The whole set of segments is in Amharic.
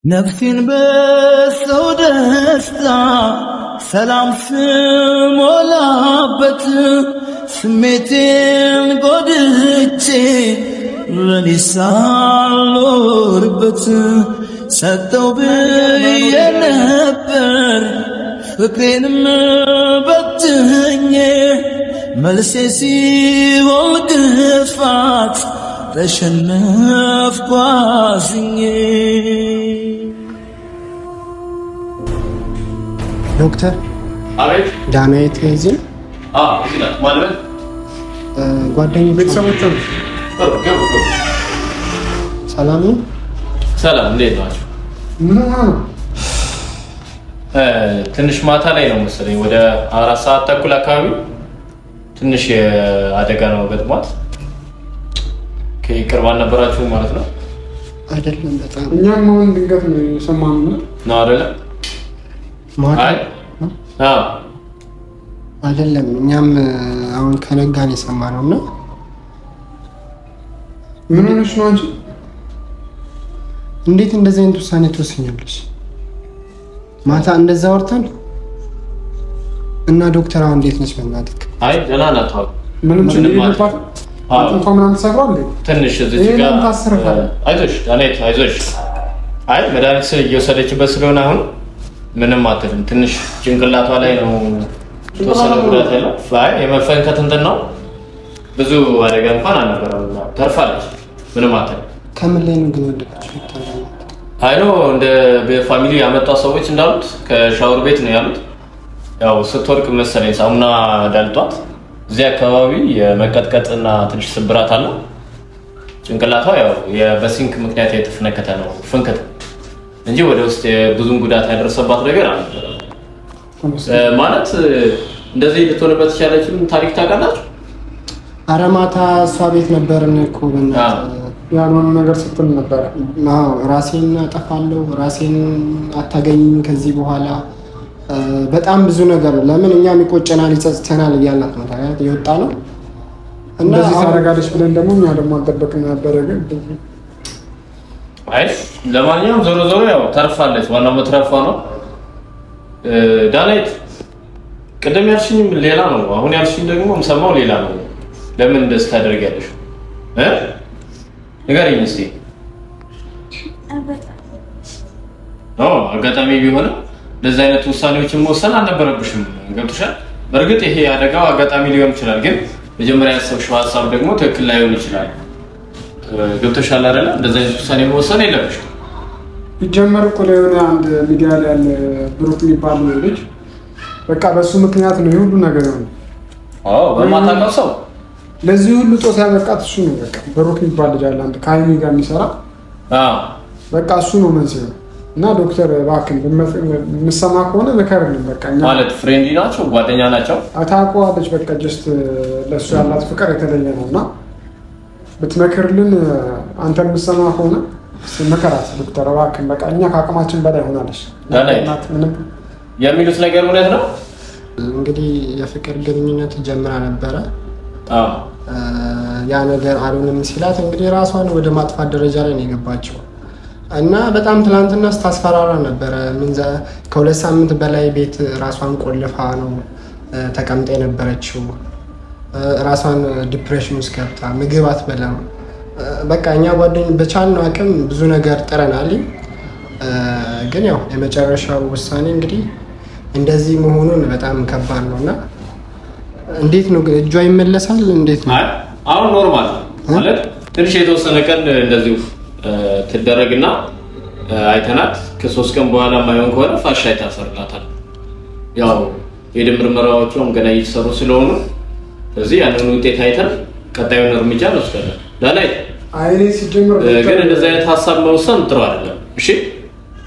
ነፍሴን በሰው ደስታ ሰላም ስሞላበት ስሜቴን ጎድቼ ለኔ ሳልኖርበት ሰጠው ብዬ ነበር ፍቅሬንም በትኜ መልሴ ሲሆን ግፋት ተሸነፍኩ አዝኜ። ዶክተር አቤት። ዳናይት እዚህ እዚህ ናት ማለት ጓደኞች ቤተሰቦች ነው። ሰላም ነው? ሰላም፣ እንዴት ናቸው? ትንሽ ማታ ላይ ነው መሰለኝ ወደ 4 ሰዓት ተኩል አካባቢ ትንሽ አደጋ ነው ገጥሟት። ከቅርብ አልነበራችሁ ማለት ነው? አይደለም፣ በጣም እኛም አሁን ድንገት ነው የሰማነው ነው አይደለ? አይደለም፣ እኛም አሁን ከነጋ ነው የሰማነው። እና ምን ሆነሽ ነው አንቺ? እንዴት እንደዚህ አይነት ውሳኔ ትወስኛለሽ? ማታ እንደዛ ወርተን እና ዶክተር አሁን እንዴት ነች? በእናትህ አይ ደህና ናት። ምንም ችግር የለባትም። እንኳን ምናምን ተሰብሯል እንዴ? ትንሽ እዚህ ጋር አይዞሽ ዳናይት አይዞሽ። አይ መድኃኒት እየወሰደችበት ስለሆነ አሁን ምንም አትልም። ትንሽ ጭንቅላቷ ላይ ነው ተወሰነ ጉዳት ያለው። አይ የመፈንከት እንትን ነው። ብዙ አደጋ እንኳን አልነበረም። ተርፋለች። ምንም አትልም። ከምን ላይ ነው ግን ወደቀችው? አይ ነው እንደ ፋሚሊ ያመጣ ሰዎች እንዳሉት ከሻወር ቤት ነው ያሉት። ያው ስትወርቅ መሰለኝ ሳሙና ዳልጧት እዚህ አካባቢ የመቀጥቀጥና ትንሽ ስብራት አለው። ጭንቅላቷ ያው በሲንክ ምክንያት የተፈነከተ ነው ፍንከት እንጂ ወደ ውስጥ ብዙም ጉዳት ያደረሰባት ነገር አልነበረም። ማለት እንደዚህ ልትሆንበት የቻለችው ታሪክ ታውቃላችሁ? ኧረ ማታ እሷ ቤት ነበርን እኮ ያልሆነ ነገር ስትል ነበረ። ራሴን አጠፋለሁ፣ ራሴን አታገኝም ከዚህ በኋላ በጣም ብዙ ነገር ነው። ለምን እኛም ይቆጨናል፣ ይጸጽተናል እያልናት ነው ታዲያ የወጣ ነው። እንደዚህ ታደርጋለች ብለን ደግሞ እኛ ደግሞ አልጠበቅንም ነበረ። ግን አይ ለማንኛውም ዞሮ ዞሮ ያው ተርፋለች። ዋናው መትረፏ ነው። ዳናይት ቅድም ያልሽኝ ሌላ ነው፣ አሁን ያልሽኝ ደግሞ የምሰማው ሌላ ነው። ለምን እንደዚህ ታደርጊያለሽ? ንገሪኝ እስኪ። አጋጣሚ ቢሆንም እንደዚህ አይነት ውሳኔዎችን መወሰን አልነበረብሽም። ገብቶሻል? በእርግጥ ይሄ አደጋው አጋጣሚ ሊሆን ይችላል፣ ግን መጀመሪያ ያሰብሽው ሀሳብ ደግሞ ትክክል ላይሆን ይችላል። ገብቶሻል አይደለ? እንደዚህ አይነት ውሳኔ መወሰን የለብሽም። ይጀመር እኮ ለሆነ አንድ ሚዲያ ላይ ያለ ብሩክ የሚባል ልጅ በቃ በሱ ምክንያት ነው የሁሉ ነገር ነው። በማታውቀው ሰው ለዚህ ሁሉ ጦስ ያበቃት እሱ ነው። በቃ ብሩክ የሚባል ልጅ አለ አንድ ከሀይሚ ጋር የሚሰራ በቃ እሱ ነው መንስኤው። እና ዶክተር እባክህን የምትሰማ ከሆነ ምከርልን። በቃ እኛ ማለት ፍሬንድ ናቸው፣ ጓደኛ ናቸው። ታውቀዋለች። በቃ ጀስት ለእሱ ያላት ፍቅር የተለየ ነው እና ብትመክርልን አንተ የምትሰማ ከሆነ ምከራት ዶክተር እባክህን። በቃ እኛ ከአቅማችን በላይ ሆናለች። የሚሉት ነገር እውነት ነው። እንግዲህ የፍቅር ግንኙነት ጀምራ ነበረ። ያ ነገር አልሆንም ሲላት እንግዲህ ራሷን ወደ ማጥፋት ደረጃ ላይ ነው የገባቸው እና በጣም ትናንትና ስታስፈራራ ነበረ። ከ2 ሳምንት በላይ ቤት ራሷን ቆልፋ ነው ተቀምጣ የነበረችው። ራሷን ዲፕሬሽን ውስጥ ገብታ ምግብ አትበላም። በቃ እኛ ጓደኞች በቻልነው አቅም ብዙ ነገር ጥረናል። ግን ያው የመጨረሻው ውሳኔ እንግዲህ እንደዚህ መሆኑን በጣም ከባድ ነው እና እንዴት ነው ግን እጇ ይመለሳል? እንዴት ነው? አሁን ኖርማል ማለት ትንሽ የተወሰነ ቀን እንደዚሁ ትደረግና አይተናት ከ3 ቀን በኋላ ማይሆን ከሆነ ፋሻ ይታሰርላታል። ያው የደም ምርመራዎቹም ገና እየተሰሩ ስለሆኑ ስለዚህ ያንን ውጤት አይተን ቀጣዩን እርምጃ እንወስዳለን። ዳናይት አይኔ ሲጀምር ግን እንደዚህ አይነት ሀሳብ መውሰን ጥሩ አይደለም። እሺ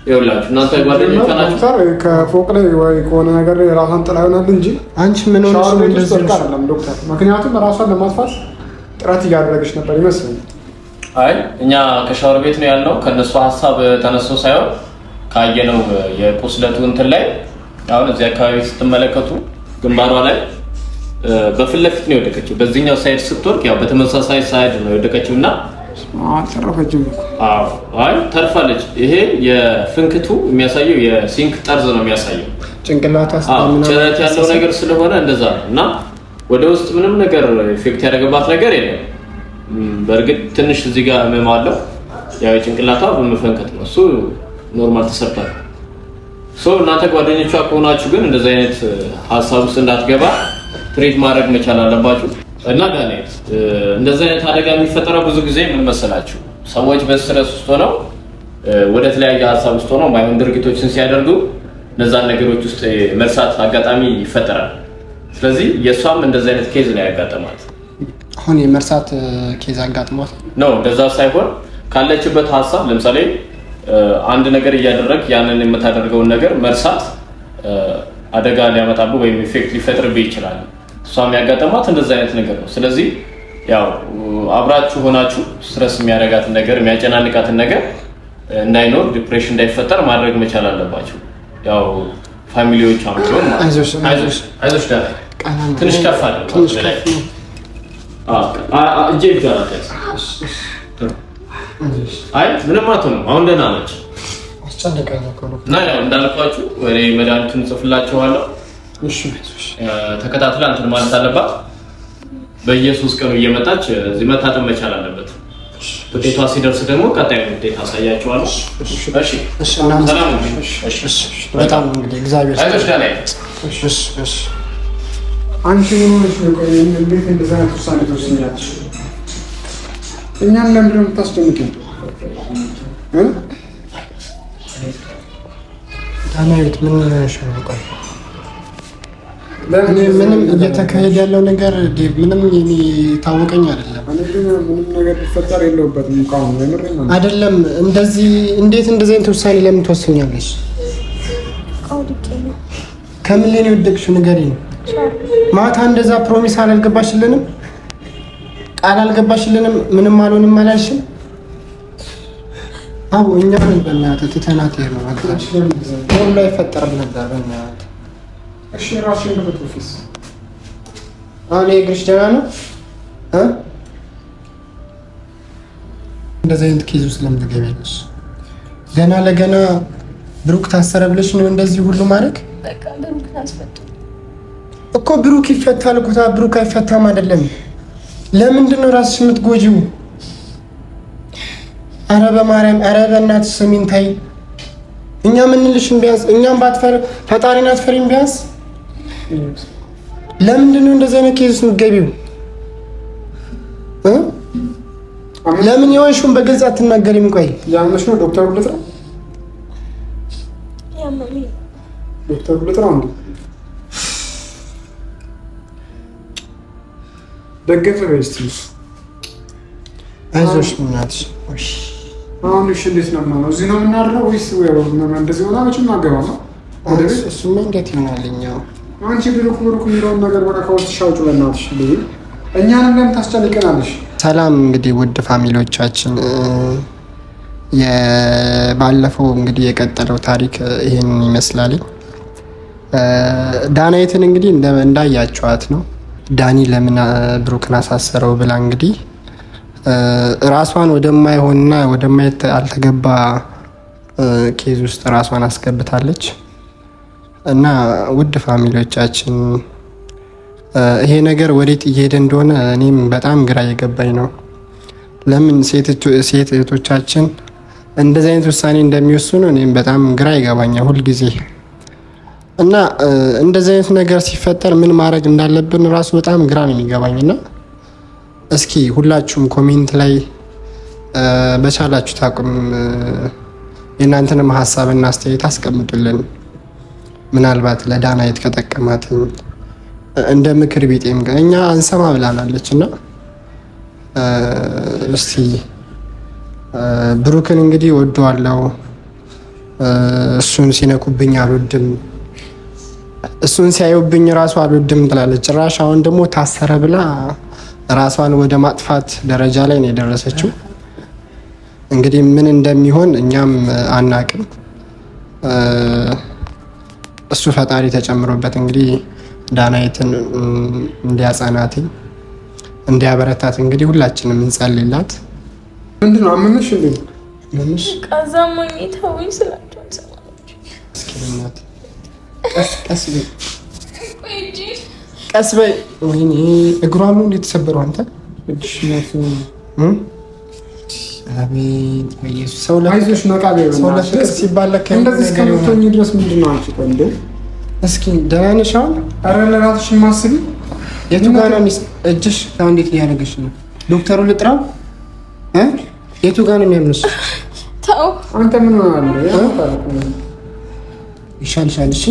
ይኸውላችሁ እናንተ ጓደኞች ናችሁ። ከፎቅ ላይ ወይ ከሆነ ነገር ራሷን ጥላ ይሆናል እንጂ አንቺ ምን ሆነሽ ነው እንደዚህ አይደለም ዶክተር። ምክንያቱም ራሷን ለማጥፋት ጥረት እያደረገች ነበር ይመስለኛል። አይ እኛ ከሻወር ቤት ነው ያልነው ከነሱ ሀሳብ ተነስቶ ሳይሆን ካየነው የቁስለቱ እንትን ላይ አሁን እዚህ አካባቢ ስትመለከቱ ግንባሯ ላይ በፊት ለፊት ነው የወደቀችው። በዚህኛው ሳይድ ስትወርቅ ያው በተመሳሳይ ሳይድ ነው የወደቀችው እና አልተረፈችም እኮ። አዎ አይ ተርፋለች። ይሄ የፍንክቱ የሚያሳየው የሲንክ ጠርዝ ነው የሚያሳየው ጭንቅላቷ ጭረት ያለው ነገር ስለሆነ እንደዛ ነው። እና ወደ ውስጥ ምንም ነገር ኢፌክት ያደረገባት ነገር የለም። በእርግጥ ትንሽ እዚህ ጋር ህመም አለው። ያው ጭንቅላቷ በመፈንከት ነው። እሱ ኖርማል ተሰርቷል። እናንተ ጓደኞቿ ከሆናችሁ ግን እንደዚህ አይነት ሀሳብ ውስጥ እንዳትገባ ትሬት ማድረግ መቻል አለባችሁ። እና ዳንኤል እንደዚህ አይነት አደጋ የሚፈጠረው ብዙ ጊዜ ምን መሰላችሁ? ሰዎች በስትረስ ውስጥ ሆነው ወደ ተለያየ ሀሳብ ውስጥ ሆነው ማይሆን ድርጊቶችን ሲያደርጉ እነዛን ነገሮች ውስጥ መርሳት አጋጣሚ ይፈጠራል። ስለዚህ የሷም እንደዚህ አይነት ኬዝ ነው ያጋጠማት። አሁን የመርሳት ኬዝ አጋጥሟት ነው እንደዛ ሳይሆን ካለችበት ሀሳብ ለምሳሌ አንድ ነገር እያደረግ ያንን የምታደርገውን ነገር መርሳት አደጋ ሊያመጣብህ ወይም ኢፌክት ሊፈጥርብህ ይችላል። እሷም ያጋጠማት እንደዚህ አይነት ነገር ነው። ስለዚህ ያው አብራችሁ ሆናችሁ ስትረስ የሚያደርጋትን ነገር የሚያጨናንቃትን ነገር እንዳይኖር ዲፕሬሽን እንዳይፈጠር ማድረግ መቻል አለባችሁ። ያው ፋሚሊዎች አምጥተው አይዞሽ ጋር ትንሽ ከፍ አለ እጄ ይጋራል። አይ ምንም አትሆንም። አሁን ደህና ነች። እና ያው እንዳልኳችሁ እኔ መድኃኒቱን ጽፍላችኋለሁ። ተከታትላ እንትን ማለት አለባት። በየሶስት ቀኑ እየመጣች እዚህ መታጠብ መቻል አለበት። ውጤቷ ሲደርስ ደግሞ ቀጣዩ ውጤት አሳያችኋለሁ። እሺ ሰላም። በጣም እንግዲህ እግዚአብሔር እሺ አንቺ ምን ሆነሽ ነው? ቆይ እንዴት እንደዛ አይነት ውሳኔ ትወስኛለሽ? እኛን ለምንድን ነው የምታስጨንቂው? ዳናዊት ምን ሆነሽ ነው? ቆይ ምንም እየተካሄደ ያለው ነገር ምንም የሚታወቀኝ አይደለም። ምንም ነገር ሊፈጠር የለውበትም አይደለም። እንደዚህ እንዴት እንደዚህ አይነት ውሳኔ ለምን ትወስኛለሽ? ከምን ላይ ነው የወደቅሽው? ንገሪኝ። ማታ እንደዛ ፕሮሚስ አልገባሽልንም? ቃል አልገባሽልንም? ምንም አልሆንም አላልሽም? አዎ እኛ ምን በእናትህ ትተናት ይሄ ነው አግዛሽ ሁሉ አይፈጠርም ነበር በእናትህ። እሺ ራስሽን በተፈስ አሁን እግርሽ ደህና ነው? እንደዚህ አይነት ኬዝ ውስጥ ለምን ትገቢያለሽ? ገና ለገና ብሩክ ታሰረ ብለሽ ነው እንደዚህ ሁሉ ማድረግ? በቃ ብሩክ ታስፈቱ እኮ ብሩክ ይፈታል እኮ። ብሩክ አይፈታም አይደለም። ለምንድን ነው ራስሽ የምትጎጂው? ኧረ በማርያም ኧረ በእናትሽ ስሚኝ ተይ። እኛ ምንልሽን ቢያንስ እኛም ባትፈር ፈጣሪን አትፈሪም ቢያንስ? ለምንድን ነው እንደዚህ አይነት ኬዝ ውስጥ የምትገቢው? ለምን የሆንሽውን በግልጽ አትናገሪም? ቆይ ያመሽ ነው ዶክተር ብለጥራ ዶክተር ብለጥራ ነው ደገፈ በስቲ አይዞሽ እናትሽ። አሁን እሺ እንዴት ነው ማለት ነው? እዚህ ነው የምናድረው ወይስ እንደዚህ ሆና መቼም አገባው ነው ወደ ቤት? እሱማ እንዴት ይሆናልኛው? አንቺ ብሩክ የሚለውን ነገር በቃ ከውስጥሽ አውጪው በእናትሽ። እኛንም ለምን ታስጨንቀናለሽ? ሰላም እንግዲህ ውድ ፋሚሊዎቻችን፣ ባለፈው እንግዲህ የቀጠለው ታሪክ ይሄን ይመስላል። ዳናይትን እንግዲህ እንዳያቸዋት ነው ዳኒ ለምን ብሩክን አሳሰረው ብላ እንግዲህ ራሷን ወደማይሆንና ወደማይት አልተገባ ኬዝ ውስጥ ራሷን አስገብታለች። እና ውድ ፋሚሊዎቻችን ይሄ ነገር ወዴት እየሄደ እንደሆነ እኔም በጣም ግራ እየገባኝ ነው። ለምን ሴት እህቶቻችን እንደዚህ አይነት ውሳኔ እንደሚወስኑ እኔም በጣም ግራ ይገባኛል ሁልጊዜ። እና እንደዚህ አይነት ነገር ሲፈጠር ምን ማድረግ እንዳለብን ራሱ በጣም ግራ ነው የሚገባኝና እስኪ ሁላችሁም ኮሜንት ላይ በቻላችሁ ታቁም የእናንተንም ሀሳብና አስተያየት አስቀምጡልን። ምናልባት ለዳናይት ከጠቀማት እንደ ምክር ቢጤም እኛ አንሰማ ብላናለች እና እስቲ ብሩክን እንግዲህ ወደዋለው፣ እሱን ሲነኩብኝ አልወድም፣ እሱን ሲያዩብኝ ራሱ አልወድም ትላለች። ጭራሽ አሁን ደግሞ ታሰረ ብላ ራሷን ወደ ማጥፋት ደረጃ ላይ ነው የደረሰችው። እንግዲህ ምን እንደሚሆን እኛም አናቅም። እሱ ፈጣሪ ተጨምሮበት እንግዲህ ዳናይትን እንዲያጸናት እንዲያበረታት እንግዲህ ሁላችንም እንጸልይላት። ምንድን ነው አመመሽ እንዴ? ምንሽ ቃዛሞኝ ተውኝ ስላቸው ሰማች። እስኪ እናት ቀስ በይ ቀስ በይ። ወይኔ እግሯ ነው እንዴት ተሰበረው? አንተ እጅሽ ነው አቤት በኢየሱስ ሰው አይዞሽ ነቃ በይው። ሰው ለፍቅር ሲባል ለካ እንደዚህ እስከምትሆኚ ድረስ ምንድን ነው አንቺ? ቆይ እንዴ እስኪ ደህና ነሽ አሁን? ኧረ ለራስሽ ማስቢ። የቱ ጋር ነው እጅሽ? አሁን እንዴት እያደረገሽ ነው? ዶክተሩ ልጥራው? የቱ ጋር ነው የሚያምንሽ? ተው አንተ ምን ሆነሃል? ይሻልሻል። እሺ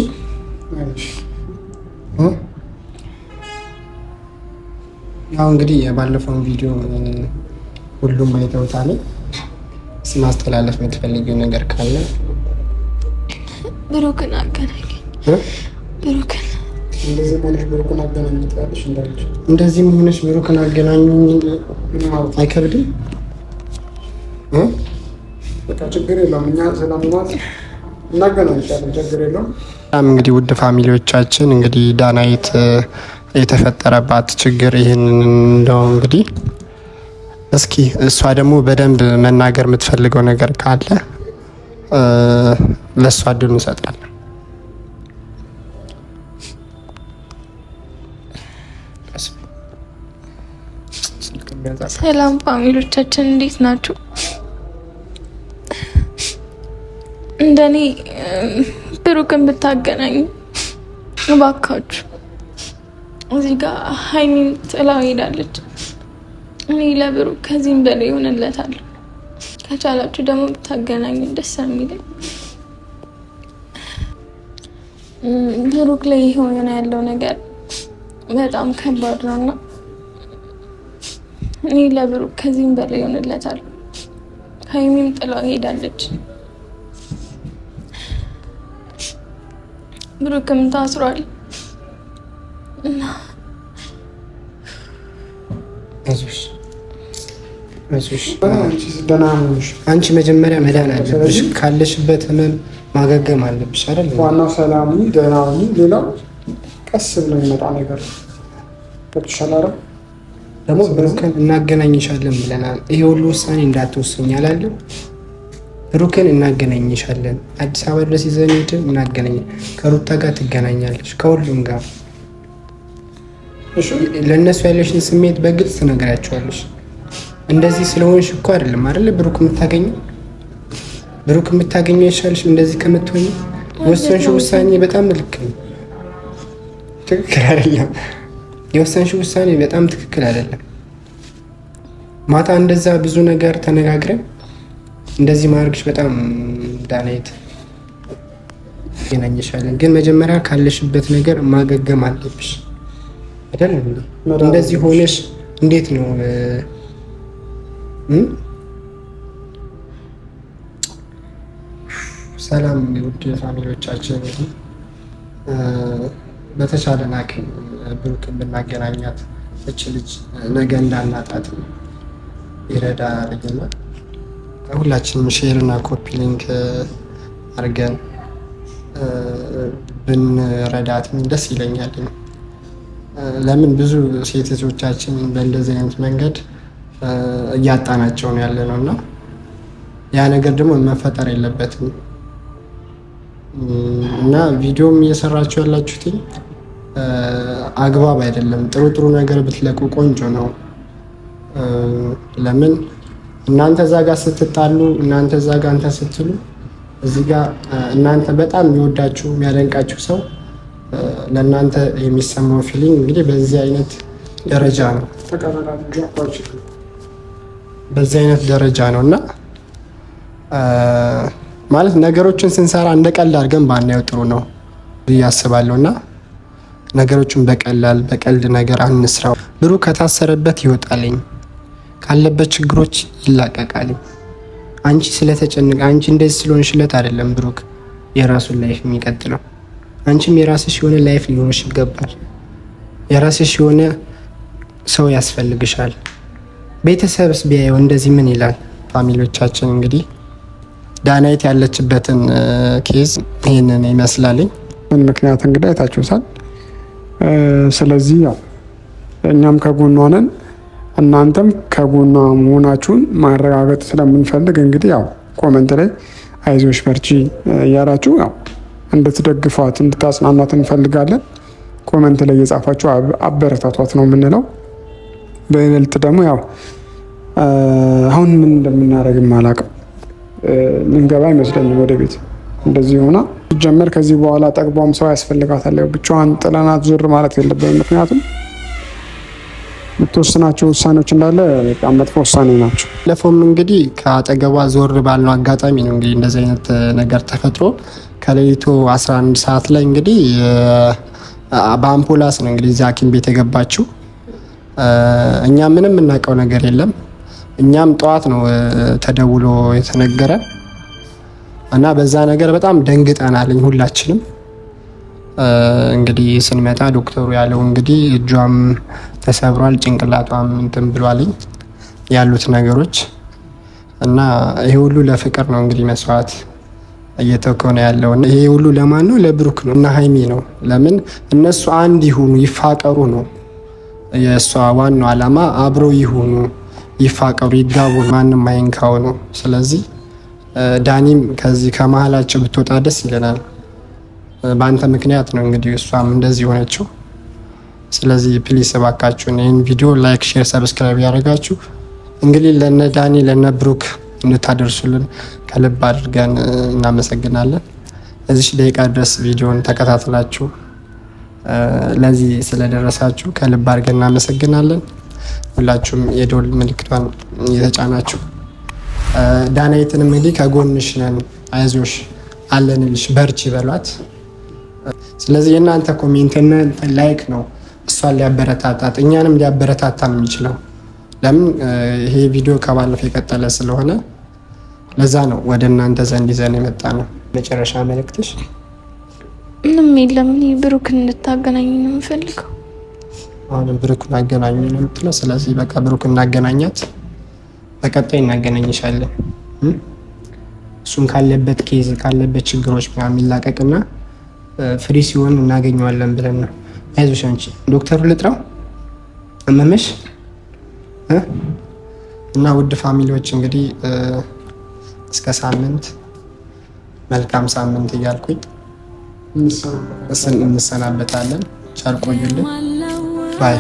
ያው እንግዲህ የባለፈውን ቪዲዮ ሁሉም አይተውታል። ማስተላለፍ የምትፈልጊው ነገር ካለ ብሩክን አገናኝ። ብሩክን እንደዚህ ማለት ብሩክን አገናኝ ትላለሽ እንዳልሽ እንደዚህ መሆንሽ ብሩክን አገናኙ አይከብድም? በቃ ችግር የለውም። እኛ ስለምናት እናገናኝሻለን። ችግር የለውም። እንግዲህ ውድ ፋሚሊዎቻችን እንግዲህ ዳናይት የተፈጠረባት ችግር ይህንን እንደው እንግዲህ እስኪ እሷ ደግሞ በደንብ መናገር የምትፈልገው ነገር ካለ ለእሷ እድል እንሰጣለን። ሰላም ፋሚሊዎቻችን እንዴት ናችሁ? እንደኔ ብሩክን ብታገናኙ እባካችሁ። እዚህ ጋር ሀይሚም ጥላው ሄዳለች። እኔ ለብሩክ ከዚህም በላይ ይሆንለታል። ከቻላችሁ ደግሞ ብታገናኙ ደስ የሚለኝ። ብሩክ ላይ የሆነ ያለው ነገር በጣም ከባድ ነውና እኔ ለብሩክ ከዚህም በላይ ይሆንለታል። ሀይሚም ጥላው ሄዳለች። ብሩክም ታስሯል እና አንቺ መጀመሪያ መዳን አለብሽ። ካለሽበት ህመም ማገገም አለብሽ አይደል? ዋናው ሰላሙ ደህና ሁኚ። ሌላው ቀስ ብሎ የሚመጣ ነገር ተሻላረ። ደግሞ ብሩክን እናገናኝሻለን ብለናል። ይሄ ሁሉ ውሳኔ እንዳትወስኝ አላለም? ብሩክን እናገናኝሻለን። አዲስ አበባ ድረስ ይዘን ሄደን እናገናኝ። ከሩታ ጋር ትገናኛለሽ፣ ከሁሉም ጋር ለእነሱ ያለሽን ስሜት በግልጽ ትነግራቸዋለሽ። እንደዚህ ስለሆንሽ እኮ አይደለም አይደል ብሩክ የምታገኘው። ብሩክ የምታገኘው ይሻልሽ እንደዚህ ከምትሆኝ። የወሰንሽው ውሳኔ በጣም ልክ ነው፣ ትክክል አይደለም። የወሰንሽው ውሳኔ በጣም ትክክል አይደለም። ማታ እንደዛ ብዙ ነገር ተነጋግረን እንደዚህ ማድረግሽ በጣም ዳናይት ገናኝሻለን። ግን መጀመሪያ ካለሽበት ነገር ማገገም አለብሽ አይደለም? እንደዚህ ሆነሽ እንዴት ነው ሰላም ውድ ፋሚሊዎቻችን፣ እንግዲህ በተቻለን አቅም ብሩክን ብናገናኛት እች ልጅ ነገ እንዳናጣት ይረዳልና ሁላችንም ሼር እና ኮፒ ሊንክ አድርገን ብንረዳት ደስ ይለኛል። ለምን ብዙ ሴቶቻችን በእንደዚህ አይነት መንገድ እያጣናቸው ነው ያለ ነው እና ያ ነገር ደግሞ መፈጠር የለበትም እና ቪዲዮም እየሰራችሁ ያላችሁት አግባብ አይደለም። ጥሩ ጥሩ ነገር ብትለቁ ቆንጆ ነው። ለምን እናንተ እዛ ጋር ስትጣሉ፣ እናንተ እዛ ጋር አንተ ስትሉ፣ እዚህ ጋር እናንተ በጣም የሚወዳችሁ የሚያደንቃችሁ ሰው ለእናንተ የሚሰማው ፊሊንግ እንግዲህ በዚህ አይነት ደረጃ ነው በዚህ አይነት ደረጃ ነው እና ማለት ነገሮችን ስንሰራ እንደ ቀልድ አድርገን ባናየው ጥሩ ነው ብዬ አስባለሁ እና ነገሮችን በቀልድ ነገር አንስራው። ብሩክ ከታሰረበት ይወጣልኝ፣ ካለበት ችግሮች ይላቀቃልኝ። አንቺ ስለተጨነቀ አንቺ እንደዚህ ስለሆንሽለት አይደለም ብሩክ የራሱን ላይፍ የሚቀጥለው። አንቺም የራስሽ የሆነ ላይፍ ሊኖርሽ ይገባል። የራስሽ የሆነ ሰው ያስፈልግሻል። ቤተሰብስ ቢያየው እንደዚህ ምን ይላል? ፋሚሊዎቻችን እንግዲህ ዳናይት ያለችበትን ኬዝ ይህንን ይመስላልኝ። ምክንያት እንግዲህ አይታችሁታል። ስለዚህ ያው እኛም ከጎኗ ነን። እናንተም ከጎኗ መሆናችሁን ማረጋገጥ ስለምንፈልግ እንግዲህ ያው ኮመንት ላይ አይዞሽ በርቺ እያላችሁ ያው እንድትደግፏት እንድታጽናኗት እንፈልጋለን። ኮመንት ላይ የጻፋችሁ አበረታቷት ነው የምንለው። በይበልጥ ደግሞ ያው አሁን ምን እንደምናደርግም አላውቅም። ምንገባ አይመስለኝም ወደ ቤት እንደዚህ ሆና ጀመር። ከዚህ በኋላ ጠግቧም ሰው ያስፈልጋታል። ብቻዋን ጥለናት ዞር ማለት የለብንም። ምክንያቱም የምትወስናቸው ውሳኔዎች እንዳለ በጣም መጥፎ ውሳኔ ናቸው። ለፎም እንግዲህ ከአጠገቧ ዞር ባልነው አጋጣሚ ነው እንግዲህ እንደዚህ አይነት ነገር ተፈጥሮ ከሌሊቱ 11 ሰዓት ላይ እንግዲህ በአምፑላንስ ነው እንግዲህ እዚህ ሐኪም ቤት የገባችው። እኛ ምንም የምናውቀው ነገር የለም። እኛም ጠዋት ነው ተደውሎ የተነገረ እና በዛ ነገር በጣም ደንግጠናልኝ ሁላችንም። እንግዲህ ስንመጣ ዶክተሩ ያለው እንግዲህ እጇም ተሰብሯል፣ ጭንቅላቷም እንትን ብሏልኝ ያሉት ነገሮች እና ይሄ ሁሉ ለፍቅር ነው እንግዲህ መስዋዕት እየተኮነ ያለው። ይሄ ሁሉ ለማን ነው? ለብሩክ ነው እና ሀይሚ ነው። ለምን እነሱ አንድ ይሁኑ ይፋቀሩ ነው የእሷ ዋናው ዓላማ። አብሮ ይሁኑ ይፋቀሩ ይጋቡ፣ ማንም አይንካው ነው። ስለዚህ ዳኒም ከዚህ ከመሀላቸው ብትወጣ ደስ ይለናል። በአንተ ምክንያት ነው እንግዲህ እሷም እንደዚህ ሆነችው። ስለዚህ ፕሊስ እባካችሁን ይህን ቪዲዮ ላይክ፣ ሼር፣ ሰብስክራይብ ያደርጋችሁ እንግዲህ ለነ ዳኒ ለነ ብሩክ እንድታደርሱልን ከልብ አድርገን እናመሰግናለን። እዚህ ደቂቃ ድረስ ቪዲዮን ተከታትላችሁ ለዚህ ስለደረሳችሁ ከልብ አድርገን እናመሰግናለን። ሁላችሁም የደወል ምልክቷን እየተጫናችሁ ዳናይትን እንግዲህ ከጎንሽ ነን፣ አይዞሽ አለንልሽ፣ በርቺ በሏት። ስለዚህ የእናንተ ኮሜንት ላይክ ነው እሷን ሊያበረታታት እኛንም ሊያበረታታ ነው የሚችለው። ለምን ይሄ ቪዲዮ ከባለፈው የቀጠለ ስለሆነ ለዛ ነው ወደ እናንተ ዘንድ ይዘን የመጣ ነው። መጨረሻ መልእክትሽ? ምንም የለም። እኔ ብሩክን እንድታገናኝ ነው የምፈልገው። አሁን ብሩክን አገናኙ ነው የምትለው። ስለዚህ በቃ ብሩክን እናገናኛት፣ በቀጣይ እናገናኝሻለን። እሱም ካለበት ኬዝ ካለበት ችግሮች ምናምን የሚላቀቅና ፍሪ ሲሆን እናገኘዋለን ብለን ነው። አይዞሽ አንቺ ዶክተሩ ልጥራው አመመሽ እና ውድ ፋሚሊዎች እንግዲህ እስከ ሳምንት መልካም ሳምንት እያልኩኝ እንሰናበታለን። ቻል ቆዩልን። ባይ